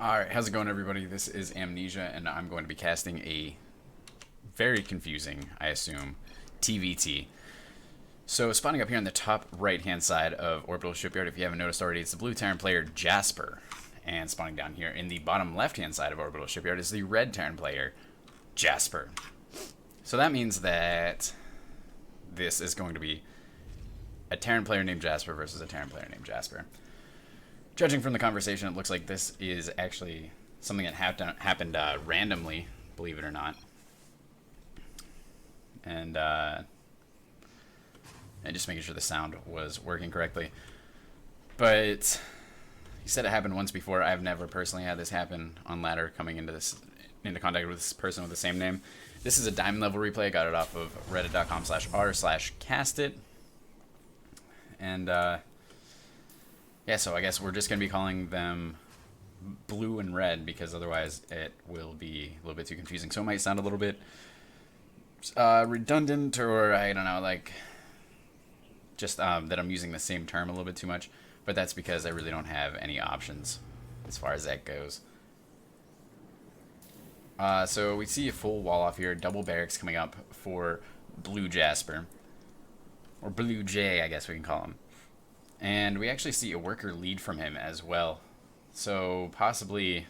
Alright, how's it going, everybody? This is Amnesia, and I'm going to be casting a very confusing, I assume, TvT. So, spawning up here on the top right-hand side of Orbital Shipyard, if you haven't noticed already, it's the blue Terran player, Jasper. And spawning down here in the bottom left-hand side of Orbital Shipyard is the red Terran player, Jasper. So that means that this is going to be a Terran player named Jasper versus a Terran player named Jasper. Judging from the conversation, it looks like this is actually something that happened randomly, believe it or not. And just making sure the sound was working correctly. But he said it happened once before. I've never personally had this happen on ladder coming into contact with this person with the same name. This is a diamond level replay. I got it off of reddit.com/r/castit. And yeah, so I guess we're just going to be calling them blue and red because otherwise it will be a little bit too confusing. So it might sound a little bit redundant, or I don't know, like just that I'm using the same term a little bit too much. But that's because I really don't have any options as far as that goes. So we see a full wall off here, double barracks coming up for blue Jasper. Or blue J, I guess we can call him. And we actually see a worker lead from him as well. So possibly,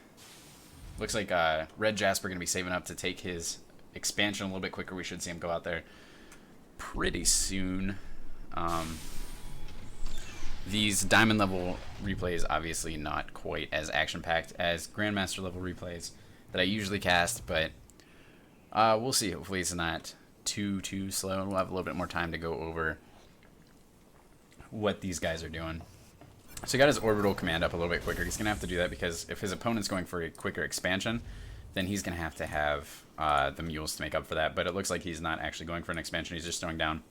looks like red Jasper going to be saving up to take his expansion a little bit quicker. We should see him go out there pretty soon. These diamond level replays obviously not quite as action packed as grandmaster level replays that I usually cast, but we'll see. Hopefully it's not too slow, and we'll have a little bit more time to go over what these guys are doing. So he got his orbital command up a little bit quicker. He's going to have to do that because if his opponent's going for a quicker expansion, then he's going to have the mules to make up for that. But it looks like he's not actually going for an expansion. He's just throwing down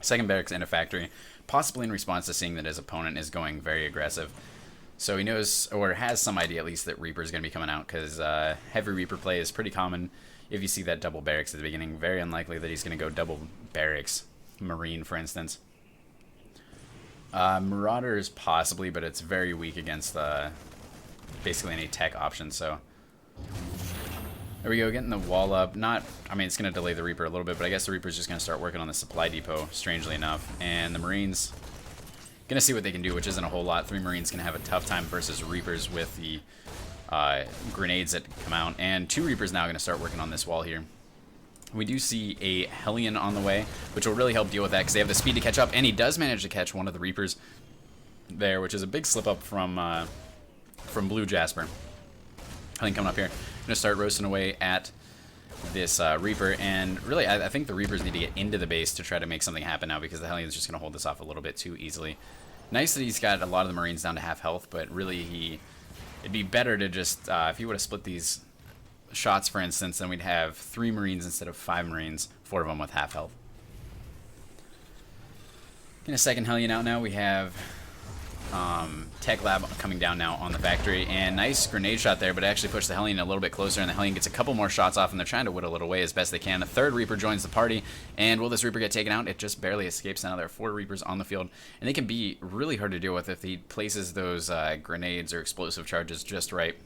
second barracks and a factory, possibly in response to seeing that his opponent is going very aggressive. So he knows, or has some idea at least, that Reaper's going to be coming out, because heavy Reaper play is pretty common. If you see that double barracks at the beginning, very unlikely that he's going to go double barracks Marine, for instance. Marauders possibly, but it's very weak against basically any tech option. So there we go, getting the wall up. I mean, it's going to delay the Reaper a little bit, but I guess the Reaper's just going to start working on the supply depot, strangely enough. And the Marines going to see what they can do, which isn't a whole lot. 3 Marines going to have a tough time versus Reapers with the grenades that come out. And 2 Reapers now going to start working on this wall here. We do see a Hellion on the way, which will really help deal with that because they have the speed to catch up, and he does manage to catch one of the Reapers there, which is a big slip up from blue Jasper. Hellion coming up here. Going to start roasting away at this Reaper, and really I think the Reapers need to get into the base to try to make something happen now because the Hellion is just going to hold this off a little bit too easily. Nice that he's got a lot of the Marines down to half health, but really it'd be better to just, if he would have split these shots, for instance, then we'd have 3 Marines instead of 5 Marines, 4 of them with half health. Getting a second Hellion out now. We have Tech Lab coming down now on the factory, and nice grenade shot there, but it actually pushed the Hellion a little bit closer, and the Hellion gets a couple more shots off, and they're trying to whittle it away as best they can. A third Reaper joins the party, and will this Reaper get taken out? It just barely escapes. Now there are 4 Reapers on the field, and they can be really hard to deal with if he places those grenades or explosive charges just right.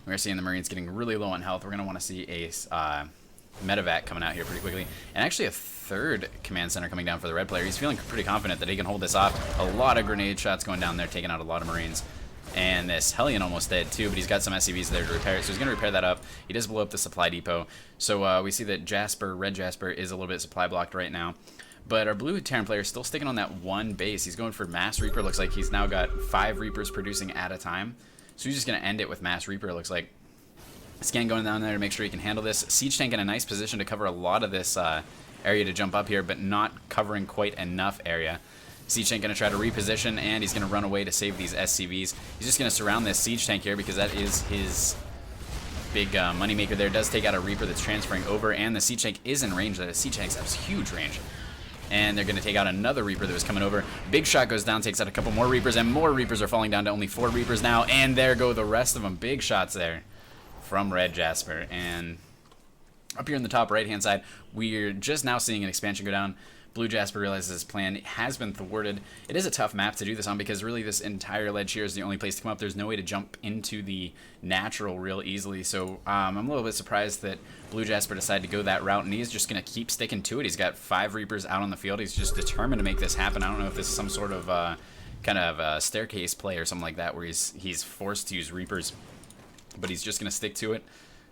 We're seeing the Marines getting really low on health. We're going to want to see a medevac coming out here pretty quickly. And actually a third command center coming down for the red player. He's feeling pretty confident that he can hold this off. A lot of grenade shots going down there, taking out a lot of Marines. And this Hellion almost dead too, but he's got some SCVs there to repair it. So he's going to repair that up. He does blow up the supply depot. So we see that red Jasper, is a little bit supply blocked right now. But our blue Terran player is still sticking on that one base. He's going for Mass Reaper. Looks like he's now got 5 Reapers producing at a time. So he's just going to end it with Mass Reaper, it looks like. Scan going down there to make sure he can handle this. Siege Tank in a nice position to cover a lot of this area to jump up here, but not covering quite enough area. Siege Tank going to try to reposition, and he's going to run away to save these SCVs. He's just going to surround this Siege Tank here because that is his big moneymaker there. Does take out a Reaper that's transferring over, and the Siege Tank is in range. The Siege Tank has huge range. And they're going to take out another Reaper that was coming over. Big shot goes down, takes out a couple more Reapers, and more Reapers are falling down to only 4 Reapers now. And there go the rest of them. Big shots there from red Jasper. And up here in the top right-hand side, we're just now seeing an expansion go down. Blue Jasper realizes his plan has been thwarted. It is a tough map to do this on because really this entire ledge here is the only place to come up. There's no way to jump into the natural real easily. So I'm a little bit surprised that Blue Jasper decided to go that route, and he's just going to keep sticking to it. He's got 5 Reapers out on the field. He's just determined to make this happen. I don't know if this is some sort of kind of staircase play or something like that where he's forced to use Reapers, but he's just going to stick to it.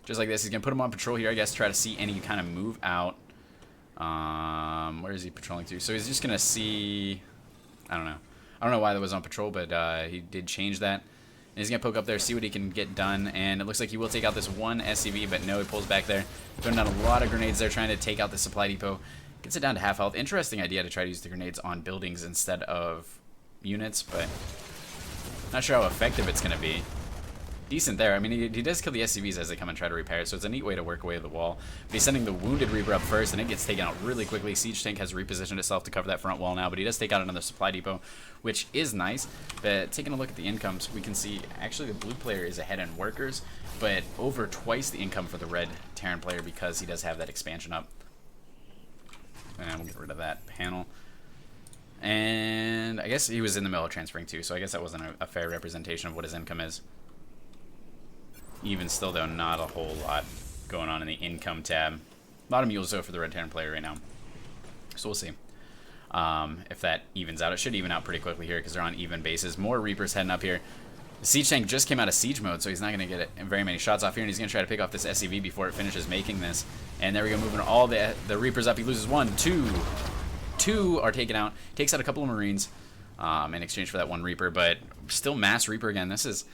Just like this, he's going to put him on patrol here, I guess, try to see any kind of move out. Where is he patrolling to? So he's just gonna see. I don't know why that was on patrol, but he did change that. And he's gonna poke up there, see what he can get done, and it looks like he will take out this one SCV, but no, he pulls back there, throwing down a lot of grenades there, trying to take out the supply depot. Gets it down to half health. Interesting idea to try to use the grenades on buildings instead of units, but not sure how effective it's gonna be. Decent there. I mean, he does kill the SCVs as they come and try to repair it, so it's a neat way to work away the wall. But he's sending the Wounded Reaper up first, and it gets taken out really quickly. Siege Tank has repositioned itself to cover that front wall now, but he does take out another supply depot, which is nice. But taking a look at the incomes, we can see actually the blue player is ahead in workers, but over twice the income for the red Terran player because he does have that expansion up. And we'll get rid of that panel. And I guess he was in the middle of transferring too, so I guess that wasn't a fair representation of what his income is. Even still, though, not a whole lot going on in the income tab. A lot of mules, though, for the red Terran player right now. So we'll see if that evens out. It should even out pretty quickly here because they're on even bases. More Reapers heading up here. The Siege Tank just came out of siege mode, so he's not going to get very many shots off here, and he's going to try to pick off this SCV before it finishes making this. And there we go, moving all the Reapers up. He loses 1, 2. 2 are taken out. Takes out a couple of Marines in exchange for that 1 Reaper, but still mass Reaper again. This is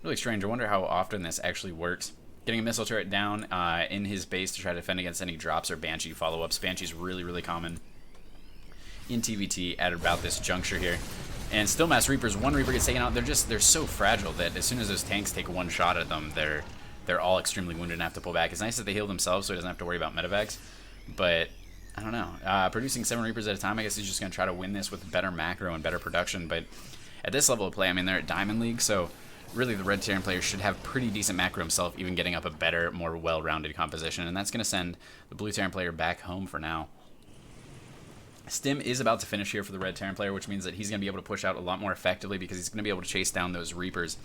really strange. I wonder how often this actually works. Getting a missile turret down in his base to try to defend against any drops or Banshee follow-ups. Banshee's really, really common in TvT at about this juncture here. And still mass Reapers. 1 Reaper gets taken out. They're so fragile that as soon as those tanks take 1 shot at them, they're all extremely wounded and have to pull back. It's nice that they heal themselves so he doesn't have to worry about medevacs. But I don't know. Producing 7 Reapers at a time, I guess he's just going to try to win this with better macro and better production. But at this level of play, I mean, they're at Diamond League, so really the red Terran player should have pretty decent macro himself, even getting up a better, more well-rounded composition. And that's going to send the blue Terran player back home for now. Stim is about to finish here for the red Terran player, which means that he's going to be able to push out a lot more effectively because he's going to be able to chase down those Reapers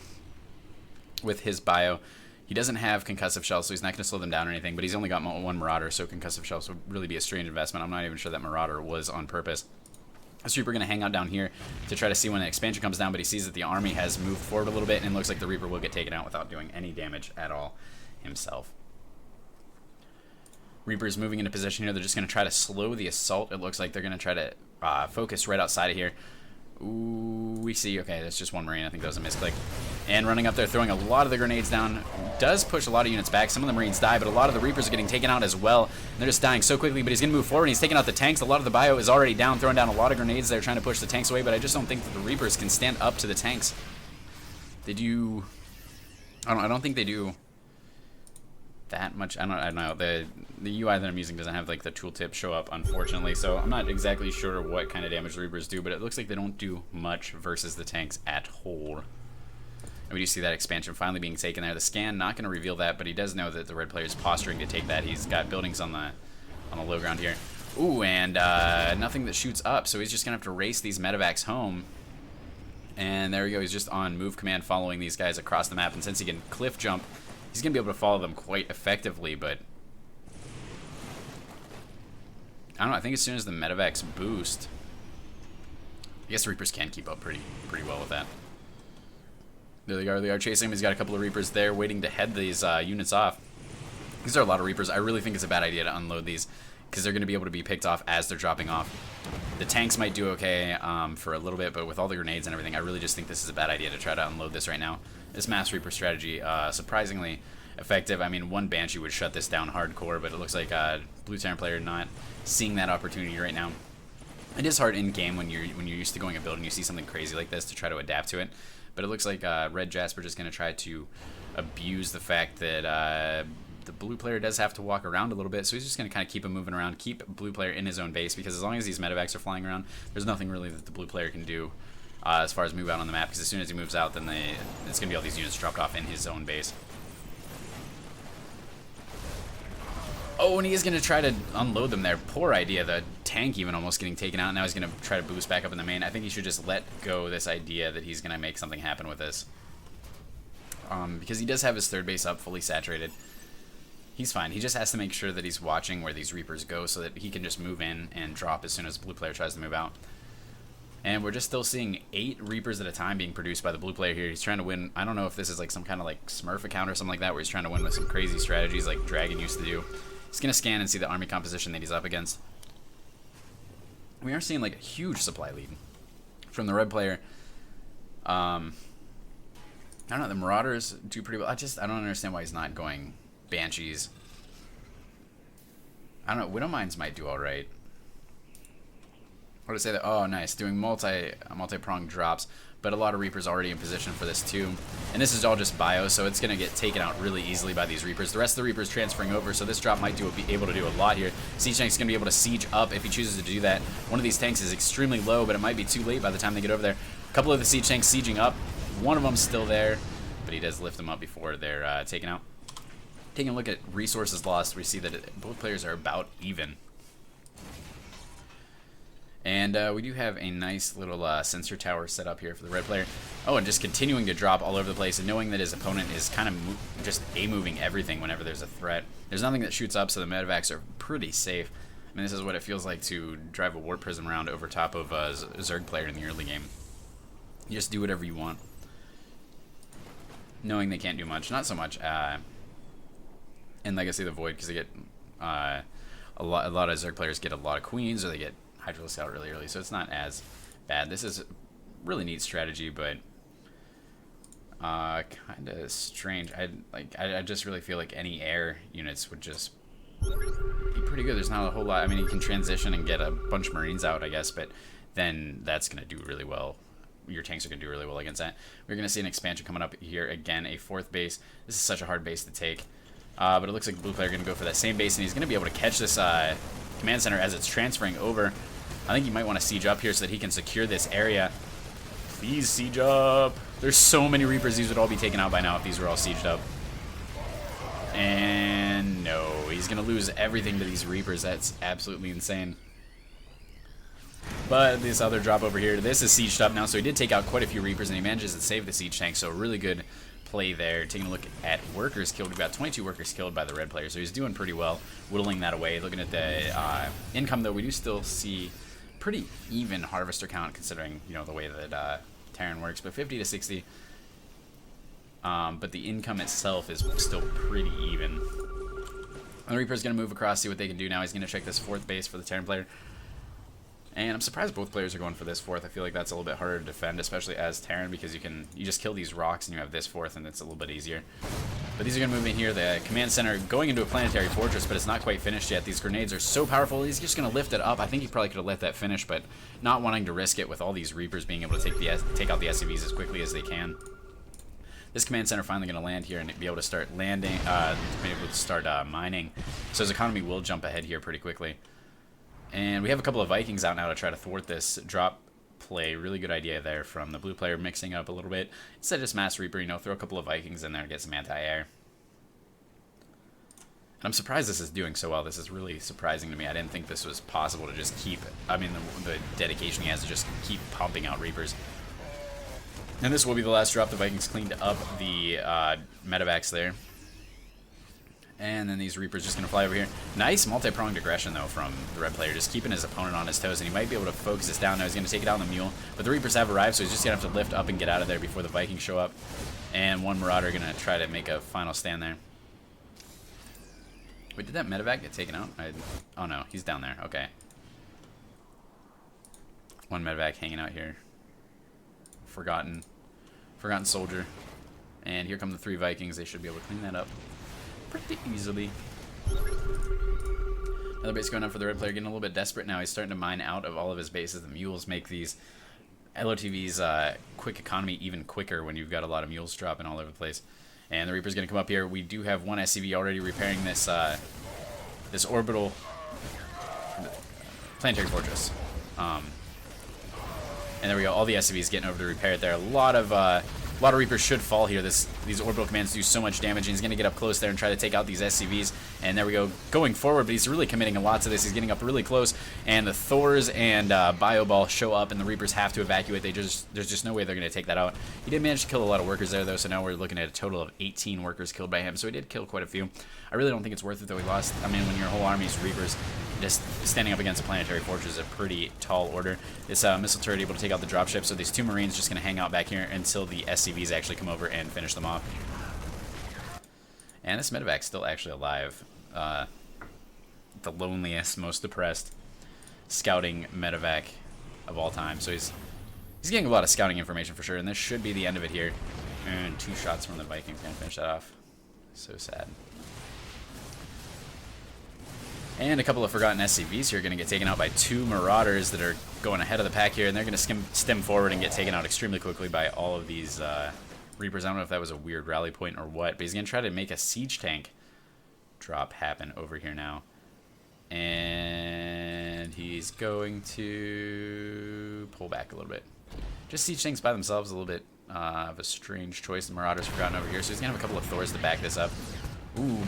with his bio. He doesn't have concussive shells, so he's not going to slow them down or anything, but he's only got 1 Marauder, so concussive shells would really be a strange investment. I'm not even sure that Marauder was on purpose. This Reaper going to hang out down here to try to see when the expansion comes down, but he sees that the army has moved forward a little bit, and it looks like the Reaper will get taken out without doing any damage at all himself. Reaper's moving into position here. They're just going to try to slow the assault. It looks like they're going to try to focus right outside of here. Ooh, we see. Okay, that's just 1 Marine. I think that was a misclick. And running up there, throwing a lot of the grenades down. Does push a lot of units back. Some of the Marines die, but a lot of the Reapers are getting taken out as well. And they're just dying so quickly, but he's going to move forward. And he's taking out the tanks. A lot of the bio is already down, throwing down a lot of grenades there, trying to push the tanks away, but I just don't think that the Reapers can stand up to the tanks. They do... I don't think they do that much. I don't know. The UI that I'm using doesn't have like the tooltip show up, unfortunately, so I'm not exactly sure what kind of damage the Reapers do, but it looks like they don't do much versus the tanks at whole. And we do see that expansion finally being taken there. The scan not going to reveal that, but he does know that the red player is posturing to take that. He's got buildings on the low ground here. Ooh, and nothing that shoots up, so he's just going to have to race these medevacs home. And there we go. He's just on move command following these guys across the map, and since he can cliff jump, he's going to be able to follow them quite effectively, but I don't know. I think as soon as the medevacs boost, I guess the Reapers can keep up pretty well with that. There they are. They are chasing him. He's got a couple of Reapers there waiting to head these units off. These are a lot of Reapers. I really think it's a bad idea to unload these because they're going to be able to be picked off as they're dropping off. The tanks might do okay for a little bit, but with all the grenades and everything, I really just think this is a bad idea to try to unload this right now. This Mass Reaper strategy, surprisingly effective. I mean, 1 Banshee would shut this down hardcore, but it looks like Blue Terran player not seeing that opportunity right now. It is hard in game when you're used to going a build and you see something crazy like this to try to adapt to it. But it looks like Red Jasper just going to try to abuse the fact that the blue player does have to walk around a little bit, so he's just going to kind of keep him moving around, keep blue player in his own base, because as long as these medevacs are flying around, there's nothing really that the blue player can do as far as move out on the map, because as soon as he moves out, then it's going to be all these units dropped off in his own base. Oh, and he's going to try to unload them there. Poor idea. The tank even almost getting taken out. Now he's going to try to boost back up in the main. I think he should just let go this idea that he's going to make something happen with this. Because he does have his third base up, fully saturated. He's fine. He just has to make sure that he's watching where these Reapers go so that he can just move in and drop as soon as the blue player tries to move out. And we're just still seeing 8 Reapers at a time being produced by the blue player here. He's trying to win. I don't know if this is like some kind of like Smurf account or something like that where he's trying to win with some crazy strategies like Dragon used to do. He's going to scan and see the army composition that he's up against. We are seeing like a huge supply lead from the red player. I don't know, the Marauders do pretty well. I don't understand why he's not going Banshees. I don't know, Widowmines might do alright. What did I say that? Oh, nice. Doing multi-pronged drops, but a lot of Reapers already in position for this too. And this is all just bio, so it's going to get taken out really easily by these Reapers. The rest of the Reapers transferring over, so this drop might be able to do a lot here. Siege Tank's going to be able to siege up if he chooses to do that. One of these tanks is extremely low, but it might be too late by the time they get over there. A couple of the Siege Tanks sieging up. One of them's still there, but he does lift them up before they're taken out. Taking a look at resources lost, we see that both players are about even. And we do have a nice little sensor tower set up here for the red player. Oh, and just continuing to drop all over the place and knowing that his opponent is kind of just A-moving everything whenever there's a threat. There's nothing that shoots up, so the medevacs are pretty safe. I mean, this is what it feels like to drive a Warp Prism around over top of a Zerg player in the early game. You just do whatever you want, knowing they can't do much. Not so much in Legacy of the Void, because they get a lot of Zerg players get a lot of queens, or they get Hydralisk out really early, so it's not as bad. This is a really neat strategy, but kind of strange. I just really feel like any air units would just be pretty good. There's not a whole lot. I mean, you can transition and get a bunch of Marines out, I guess, but then that's going to do really well. Your tanks are going to do really well against that. We're going to see an expansion coming up here. Again, a 4th base. This is such a hard base to take. But it looks like the blue player is going to go for that same base, and he's going to be able to catch this command center as it's transferring over. I think he might want to siege up here so that he can secure this area. Please siege up. There's so many Reapers. These would all be taken out by now if these were all sieged up. And no, he's going to lose everything to these Reapers. That's absolutely insane. But this other drop over here, this is sieged up now, so he did take out quite a few Reapers, and he manages to save the siege tank, so really good play there. Taking a look at workers killed, we've got 22 workers killed by the red player, so he's doing pretty well, whittling that away. Looking at the income, though, we do still see pretty even harvester count, considering, the way that Terran works, but 50 to 60. But the income itself is still pretty even. And the Reaper's going to move across, see what they can do now. He's going to check this 4th base for the Terran player. And I'm surprised both players are going for this 4th. I feel like that's a little bit harder to defend, especially as Terran, because you just kill these rocks and you have this 4th, and it's a little bit easier. But these are going to move in here. The command center going into a planetary fortress, but it's not quite finished yet. These grenades are so powerful. He's just going to lift it up. I think he probably could have let that finish, but not wanting to risk it with all these Reapers being able to take out the SCVs as quickly as they can. This command center finally going to land here and be able to start landing, be able to start mining. So his economy will jump ahead here pretty quickly. And we have a couple of Vikings out now to try to thwart this drop play. Really good idea there from the blue player, mixing up a little bit. Instead of just Mass Reaper, throw a couple of Vikings in there to get some anti-air. And I'm surprised this is doing so well. This is really surprising to me. I didn't think this was possible to just keep, the dedication he has to just keep pumping out Reapers. And this will be the last drop. The Vikings cleaned up the medevacs there. And then these Reapers just going to fly over here. Nice multi-pronged aggression, though, from the red player. Just keeping his opponent on his toes. And he might be able to focus this down. Now he's going to take it out on the mule. But the Reapers have arrived, so he's just going to have to lift up and get out of there before the Vikings show up. And one Marauder going to try to make a final stand there. Wait, did that medevac get taken out? Oh, no. He's down there. Okay. One medevac hanging out here. Forgotten soldier. And here come the 3 Vikings. They should be able to clean that up pretty easily. Another base going up for the red player, getting a little bit desperate now. He's starting to mine out of all of his bases. The mules make these LotV's quick economy even quicker when you've got a lot of mules dropping all over the place. And the Reaper's going to come up here. We do have one SCV already repairing this this orbital planetary fortress. And there we go. All the SCVs getting over to repair it there. A lot of Reapers should fall here. These orbital commands do so much damage, and he's going to get up close there and try to take out these SCVs. And there we go, going forward, but he's really committing a lot to this. He's getting up really close, and the Thors and Bio Ball show up, and the Reapers have to evacuate. There's just no way they're going to take that out. He did manage to kill a lot of workers there, though, so now we're looking at a total of 18 workers killed by him. So he did kill quite a few. I really don't think it's worth it, though. He lost. I mean, when your whole army is Reapers, just standing up against a planetary fortress is a pretty tall order. This missile turret able to take out the dropship, so these 2 Marines just going to hang out back here until the SCVs actually come over and finish them off. And this medevac's still actually alive. The loneliest, most depressed scouting medevac of all time. So he's getting a lot of scouting information for sure, and this should be the end of it here. And 2 shots from the Vikings gonna finish that off. So sad. And a couple of forgotten SCVs here are going to get taken out by 2 Marauders that are going ahead of the pack here, and they're going to stem forward and get taken out extremely quickly by all of these Reapers. I don't know if that was a weird rally point or what, but he's going to try to make a siege tank drop happen over here now. And he's going to pull back a little bit. Just siege tanks by themselves, a little bit of a strange choice. The Marauders forgotten over here, so he's going to have a couple of Thors to back this up. Ooh,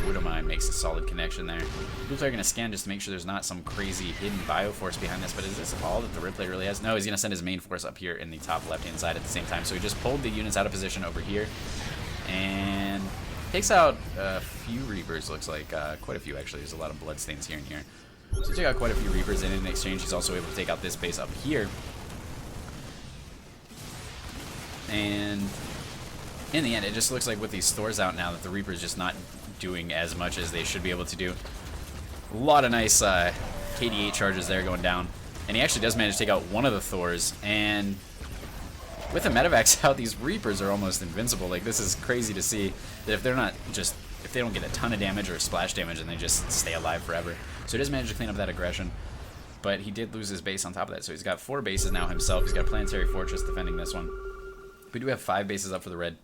Widowmine makes a solid connection there. Blue player going to scan just to make sure there's not some crazy hidden bioforce behind this, but is this all that the red player really has? No, he's going to send his main force up here in the top left-hand side at the same time. So he just pulled the units out of position over here and takes out a few Reapers, looks like. Quite a few, actually. There's a lot of bloodstains here and here. So he took out quite a few Reapers, and in exchange, he's also able to take out this base up here. And in the end, it just looks like with these Thors out now that the Reaper's just not doing as much as they should be able to do. A lot of nice KD8 charges there going down. And he actually does manage to take out one of the Thors. And with the medevacs out, these Reapers are almost invincible. Like, this is crazy to see that if they're not just, if they don't get a ton of damage or splash damage, and they just stay alive forever. So he does manage to clean up that aggression. But he did lose his base on top of that. So he's got 4 bases now himself. He's got a Planetary Fortress defending this one. We do have 5 bases up for the red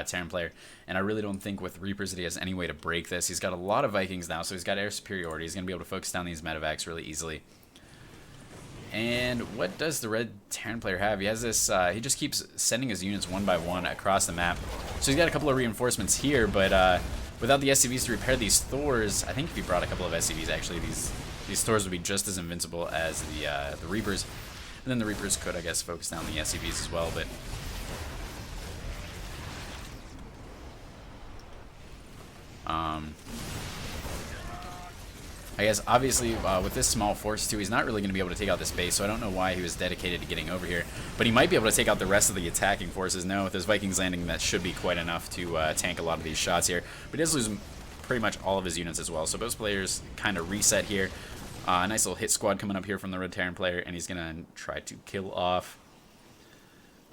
Terran player, and I really don't think with Reapers that he has any way to break this. He's got a lot of Vikings now, so he's got air superiority. He's going to be able to focus down these medevacs really easily. And what does the red Terran player have? He has this, he just keeps sending his units one by one across the map. So he's got a couple of reinforcements here, but without the SCVs to repair these Thors, I think if he brought a couple of SCVs, actually, these Thors would be just as invincible as the Reapers. And then the Reapers could, I guess, focus down the SCVs as well, but I guess obviously with this small force too, he's not really going to be able to take out this base, so I don't know why he was dedicated to getting over here. But he might be able to take out the rest of the attacking forces. No, with his Vikings landing, that should be quite enough to tank a lot of these shots here. But he does lose pretty much all of his units as well, so both players kind of reset here. A nice little hit squad coming up here from the red Terran player, and he's going to try to kill off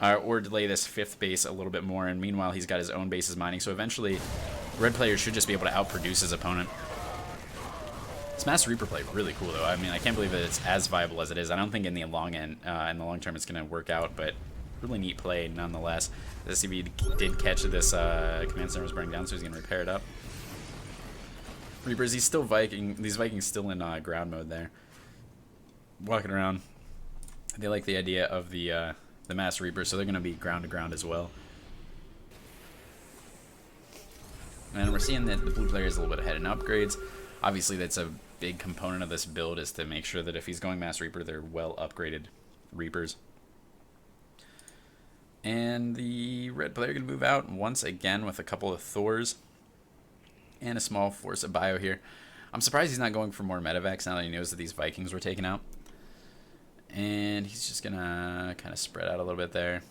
or delay this 5th base a little bit more, and meanwhile he's got his own bases mining, so eventually red players should just be able to outproduce his opponent. This Master Reaper play really cool though. I mean, I can't believe that it's as viable as it is. I don't think in the long term it's going to work out, but really neat play nonetheless. The SCV did catch this command center was burning down, so he's going to repair it up. Reapers, he's still these Vikings still in ground mode there, walking around. They like the idea of the Master Reaper, so they're going to be ground to ground as well. And we're seeing that the blue player is a little bit ahead in upgrades. Obviously, that's a big component of this build, is to make sure that if he's going Master Reaper, they're well upgraded Reapers. And the red player going to move out once again with a couple of Thors and a small force of bio here. I'm surprised he's not going for more medevacs now that he knows that these Vikings were taken out. And he's just going to kind of spread out a little bit there.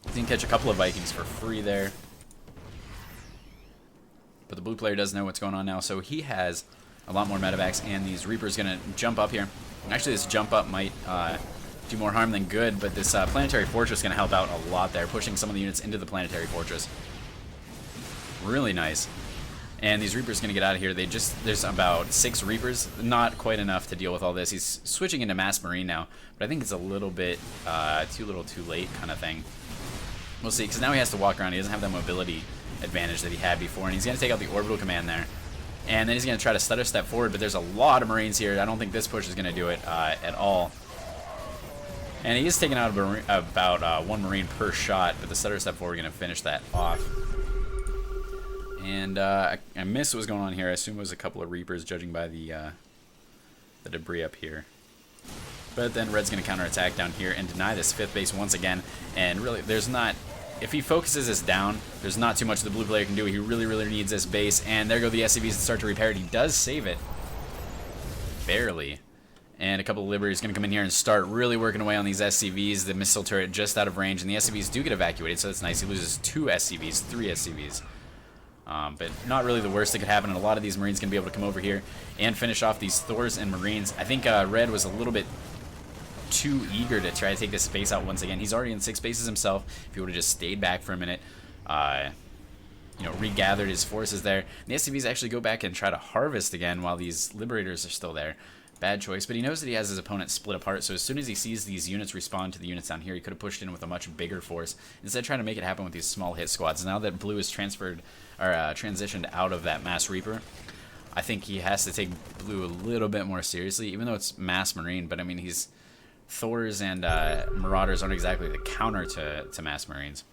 He's going to catch a couple of Vikings for free there. But the blue player does know what's going on now, so he has a lot more medevacs, and these Reapers going to jump up here. Actually, this jump up might do more harm than good, but this Planetary Fortress is going to help out a lot there, pushing some of the units into the Planetary Fortress. Really nice. And these Reapers going to get out of here. There's about 6 Reapers, not quite enough to deal with all this. He's switching into Mass Marine now, but I think it's a little bit too little too late kind of thing. We'll see, because now he has to walk around. He doesn't have that mobility advantage that he had before, and he's going to take out the orbital command there. And then he's going to try to stutter step forward, but there's a lot of Marines here. I don't think this push is going to do it at all. And he is taking out about 1 Marine per shot, but the stutter step forward is going to finish that off. And I missed what was going on here. I assume it was a couple of Reapers, judging by the debris up here. But then Red's going to counterattack down here and deny this 5th base once again. And really, there's not... If he focuses this down, there's not too much the blue player can do. He really, really needs this base. And there go the SCVs to start to repair it. He does save it. Barely. And a couple of Liberators going to come in here and start really working away on these SCVs. The missile turret just out of range. And the SCVs do get evacuated, so that's nice. He loses 2 SCVs, 3 SCVs. But not really the worst that could happen. And a lot of these Marines going to be able to come over here and finish off these Thors and Marines. I think Red was a little bit too eager to try to take this space out once again. He's already in 6 bases himself. If he would have just stayed back for a minute, you know, regathered his forces there. And the SCVs actually go back and try to harvest again while these Liberators are still there. Bad choice, but he knows that he has his opponent split apart, so as soon as he sees these units respond to the units down here, he could have pushed in with a much bigger force, instead of trying to make it happen with these small hit squads. Now that Blue is transferred, or transitioned out of that Mass Reaper, I think he has to take Blue a little bit more seriously, even though it's Mass Marine, but I mean, he's... Thors and Marauders aren't exactly the counter to Mass Marines.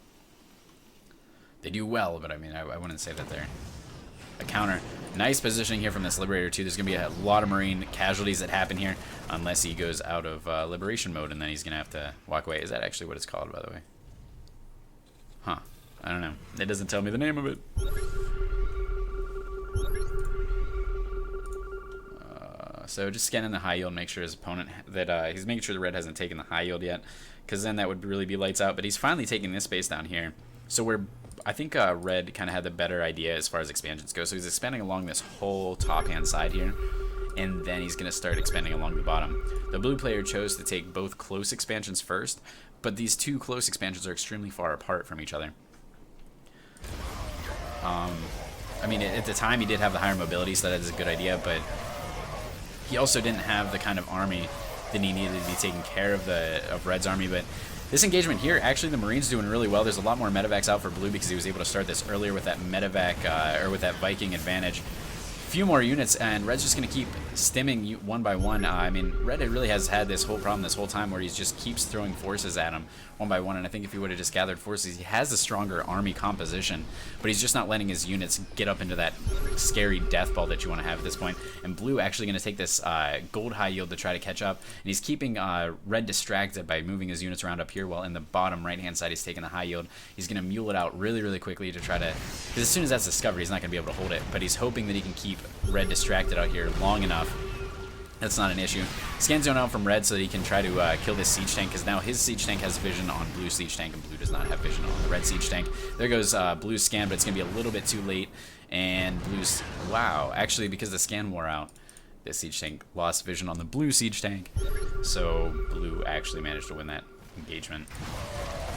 They do well, but I mean, I wouldn't say that they're a counter. Nice positioning here from this Liberator, too. There's going to be a lot of Marine casualties that happen here, unless he goes out of Liberation mode, and then he's going to have to walk away. Is that actually what it's called, by the way? Huh. I don't know. It doesn't tell me the name of it. So just scanning the high yield, make sure his opponent, that he's making sure the Red hasn't taken the high yield yet, because then that would really be lights out. But he's finally taking this base down here. So I think Red kind of had the better idea as far as expansions go. So he's expanding along this whole top-hand side here, and then he's going to start expanding along the bottom. The blue player chose to take both close expansions first, but these 2 close expansions are extremely far apart from each other. I mean, at the time he did have the higher mobility, so that is a good idea, but he also didn't have the kind of army that he needed to be taking care of Red's army. But this engagement here, actually the Marines doing really well. There's a lot more medevacs out for Blue because he was able to start this earlier with that medevac, or with that Viking advantage. Few more units, and Red's just going to keep stimming one by one. I mean, Red really has had this whole problem this whole time where he just keeps throwing forces at him one by one, and I think if he would have just gathered forces, he has a stronger army composition, but he's just not letting his units get up into that scary death ball that you want to have at this point. And Blue actually going to take this gold high yield to try to catch up, and he's keeping Red distracted by moving his units around up here, while in the bottom right-hand side he's taking the high yield. He's going to mule it out really, really quickly to try to, because as soon as that's discovered, he's not going to be able to hold it, but he's hoping that he can keep Red distracted out here long enough. That's not an issue. Scan zone out from Red so that he can try to kill this siege tank, because now his siege tank has vision on Blue siege tank, and Blue does not have vision on the Red siege tank. There goes Blue's scan, but it's going to be a little bit too late. And Blue's... Wow. Actually, because the scan wore out, this siege tank lost vision on the Blue siege tank. So Blue actually managed to win that engagement.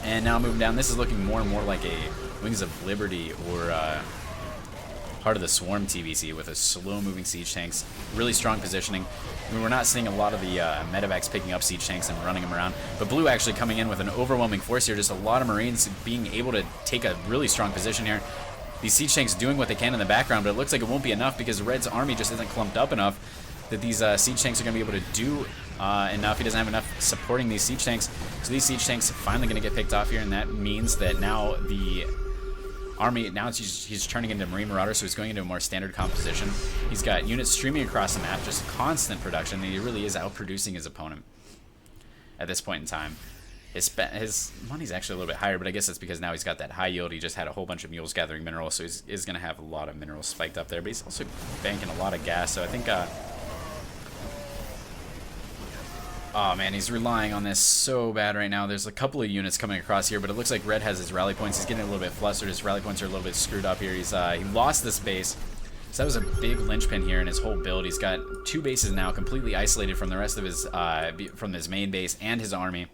And now moving down, this is looking more and more like a Wings of Liberty or... Heart of the Swarm TvT with a slow-moving siege tanks, really strong positioning. I mean, we're not seeing a lot of the medevacs picking up siege tanks and running them around, but Blue actually coming in with an overwhelming force here. Just a lot of Marines being able to take a really strong position here. These siege tanks doing what they can in the background, but it looks like it won't be enough because Red's army just isn't clumped up enough that these siege tanks are going to be able to do enough. He doesn't have enough supporting these siege tanks, so these siege tanks are finally going to get picked off here, and that means that now the army, now he's turning into Marine Marauder, so he's going into a more standard composition. He's got units streaming across the map, just constant production, and he really is outproducing his opponent at this point in time. His money's actually a little bit higher, but I guess it's because now he's got that high yield. He just had a whole bunch of mules gathering minerals, so he's going to have a lot of minerals spiked up there, but he's also banking a lot of gas, so I think... Oh man, he's relying on this so bad right now. There's a couple of units coming across here, but it looks like Red has his rally points. He's getting a little bit flustered. His rally points are a little bit screwed up here. He's he lost this base, so that was a big linchpin here in his whole build. He's got 2 bases now, completely isolated from the rest of his main base and his army.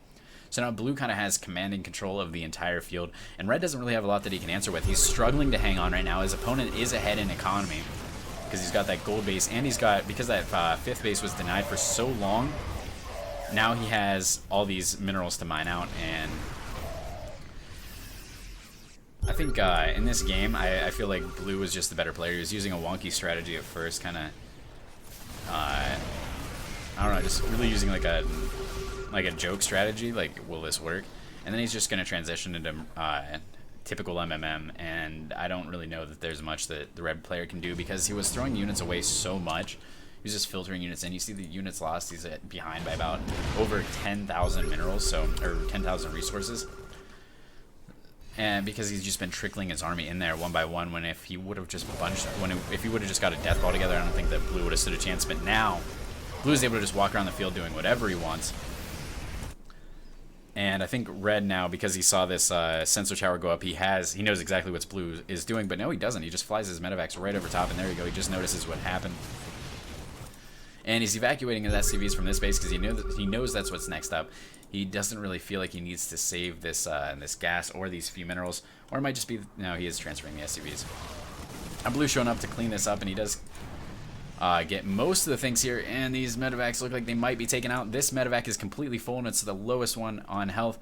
So now Blue kind of has command and control of the entire field, and Red doesn't really have a lot that he can answer with. He's struggling to hang on right now. His opponent is ahead in economy because he's got that gold base, and he's got, because that 5th base was denied for so long, now he has all these minerals to mine out. And I think in this game, I feel like Blue was just the better player. He was using a wonky strategy at first, kind of, I don't know, just really using like a joke strategy, like, will this work? And then he's just going to transition into typical MMM, and I don't really know that there's much that the red player can do because he was throwing units away so much. He was just filtering units in. You see the units lost. He's behind by about over 10,000 minerals, or 10,000 resources. And because he's just been trickling his army in there one by one, when if he would have just if he would have just got a death ball together, I don't think that Blue would have stood a chance. But now, Blue is able to just walk around the field doing whatever he wants. And I think Red now, because he saw this sensor tower go up, he knows exactly what Blue is doing. But no, he doesn't. He just flies his medevacs right over top, and there you go. He just notices what happened. And he's evacuating his SCVs from this base because he knows that's what's next up. He doesn't really feel like he needs to save this this gas or these few minerals, or it might just be no. He is transferring the SCVs. Blue showing up to clean this up, and he does get most of the things here. And these medevacs look like they might be taken out. This medevac is completely full, and it's the lowest one on health.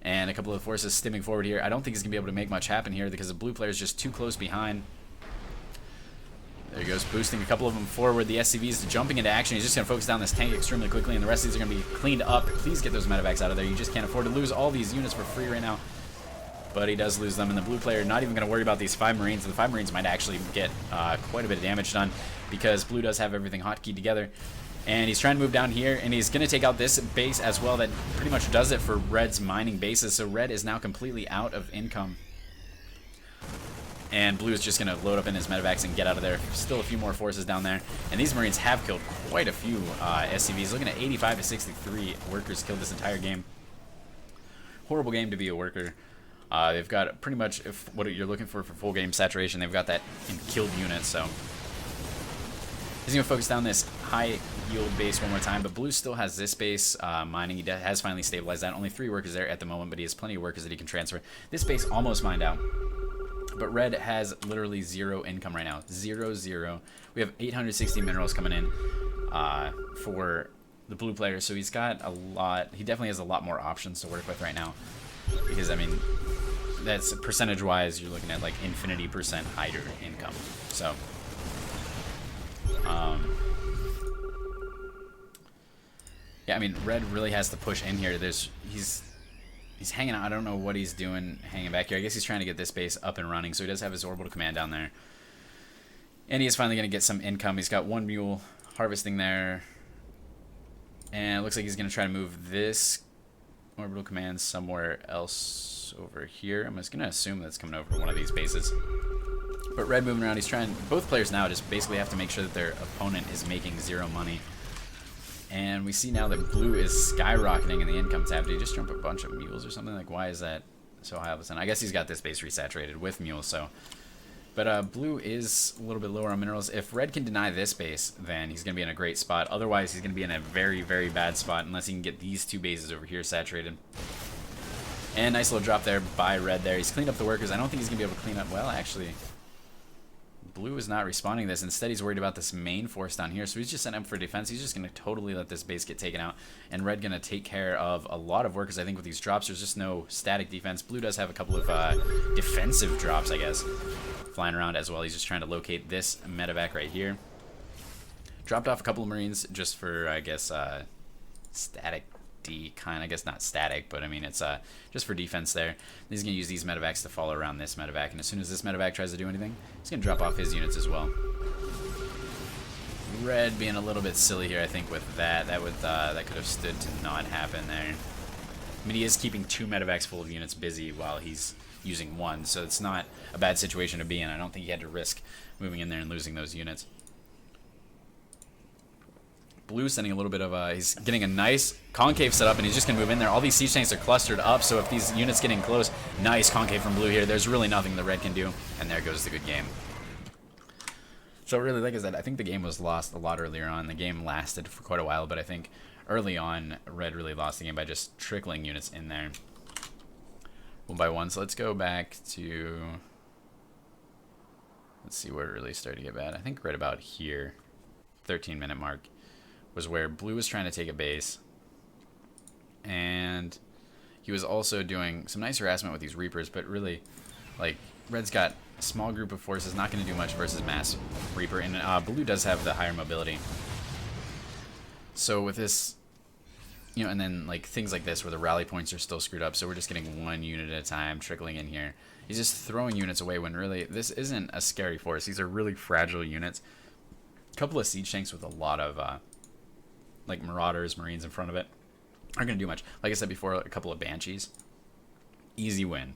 And a couple of forces stimming forward here. I don't think he's gonna be able to make much happen here because the blue player is just too close behind. There he goes, boosting a couple of them forward. The SCVs jumping into action. He's just going to focus down this tank extremely quickly, and the rest of these are going to be cleaned up. Please get those medevacs out of there. You just can't afford to lose all these units for free right now. But he does lose them, and the blue player not even going to worry about these 5 Marines. The 5 Marines might actually get quite a bit of damage done because Blue does have everything hotkeyed together. And he's trying to move down here, and he's going to take out this base as well. That pretty much does it for Red's mining bases. So Red is now completely out of income. And Blue is just going to load up in his medevacs and get out of there. Still a few more forces down there. And these Marines have killed quite a few SCVs. Looking at 85 to 63 workers killed this entire game. Horrible game to be a worker. They've got pretty much what you're looking for full game saturation. They've got that in killed units. So he's going to focus down this high yield base one more time. But Blue still has this base mining. He has finally stabilized that. Only 3 workers there at the moment, but he has plenty of workers that he can transfer. This base almost mined out. But Red has literally 0 income right now. 0. We have 860 minerals coming in for the blue player. So he's got a lot. He definitely has a lot more options to work with right now. Because, I mean, that's percentage-wise, you're looking at like infinity % higher income. So, yeah, I mean, Red really has to push in here. He's hanging out. I don't know what he's doing hanging back here. I guess he's trying to get this base up and running. So he does have his orbital command down there. And he is finally going to get some income. He's got 1 mule harvesting there. And it looks like he's going to try to move this orbital command somewhere else over here. I'm just going to assume that's coming over to one of these bases. But Red moving around. He's trying. Both players now just basically have to make sure that their opponent is making 0 money. And we see now that Blue is skyrocketing in the income tab. Did he just jump a bunch of mules or something? Like, why is that so high all of a sudden? I guess he's got this base resaturated with mules, so. But Blue is a little bit lower on minerals. If Red can deny this base, then he's going to be in a great spot. Otherwise, he's going to be in a very, very bad spot unless he can get these 2 bases over here saturated. And nice little drop there by Red there. He's cleaned up the workers. I don't think he's going to be able to clean up. Well, actually, Blue is not responding to this. Instead, he's worried about this main force down here. So he's just setting up for defense. He's just going to totally let this base get taken out. And Red going to take care of a lot of workers. I think with these drops, there's just no static defense. Blue does have a couple of defensive drops, I guess, flying around as well. He's just trying to locate this medevac right here. Dropped off a couple of Marines just for, I guess, static kind. I guess not static, but I mean, it's just for defense there. He's going to use these medevacs to follow around this medevac, and as soon as this medevac tries to do anything, he's going to drop off his units as well. Red being a little bit silly here, I think, with that. That could have stood to not happen there. I mean, he is keeping 2 medevacs full of units busy while he's using 1, so it's not a bad situation to be in. I don't think he had to risk moving in there and losing those units. Blue sending a little bit of he's getting a nice concave set up, and he's just going to move in there. All these siege tanks are clustered up, so if these units get in close, nice concave from Blue here. There's really nothing the Red can do, and there goes the good game. So what I really like is that I think the game was lost a lot earlier on. The game lasted for quite a while, but I think early on, Red really lost the game by just trickling units in there. 1 by 1, so let's go back to, let's see where it really started to get bad. I think right about here, 13-minute mark, was where Blue was trying to take a base, and he was also doing some nice harassment with these Reapers, but really, like, Red's got a small group of forces, not going to do much versus Mass Reaper, and Blue does have the higher mobility. So with this, you know, and then like things like this where the rally points are still screwed up, so we're just getting 1 unit at a time trickling in here, He's just throwing units away when really this isn't a scary force. These are really fragile units. A couple of siege tanks with a lot of like marauders, marines in front of it aren't going to do much. Like I said before, a couple of banshees. Easy win.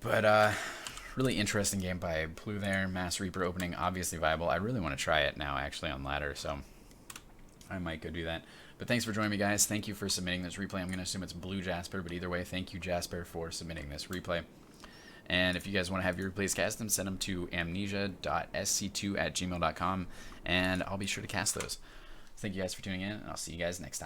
But really interesting game by Blue there. Mass Reaper opening, obviously viable. I really want to try it now actually on ladder, so I might go do that. But thanks for joining me, guys. Thank you for submitting this replay. I'm going to assume it's Blue Jasper, but either way, thank you, Jasper, for submitting this replay. And if you guys want to have your replays cast them, send them to amnesia.sc2@gmail.com, and I'll be sure to cast those. Thank you guys for tuning in, and I'll see you guys next time.